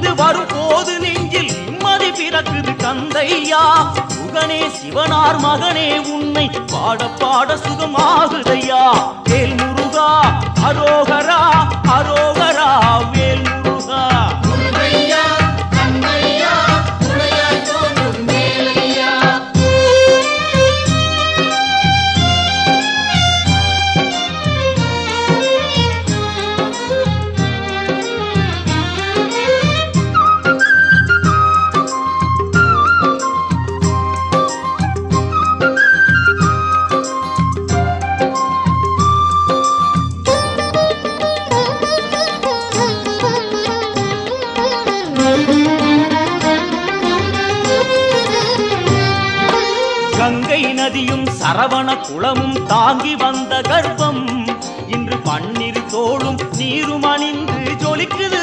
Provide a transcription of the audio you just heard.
பணிந்து வரும் போது நெஞ்சில் நிம்மதி பிறக்குது கந்தையா. சுகனே சிவனார் மகனே உன்னை பாட பாட சுகமாகுதையா. வேல் முருகா அரோகரா அரோகரா வேல் முருகா. கங்கை நதியும் சரவண குளமும் தாங்கி வந்த கர்ப்பம் இன்று பன்னீர் தோளும் நீரும் அணிந்து ஜொலிக்குது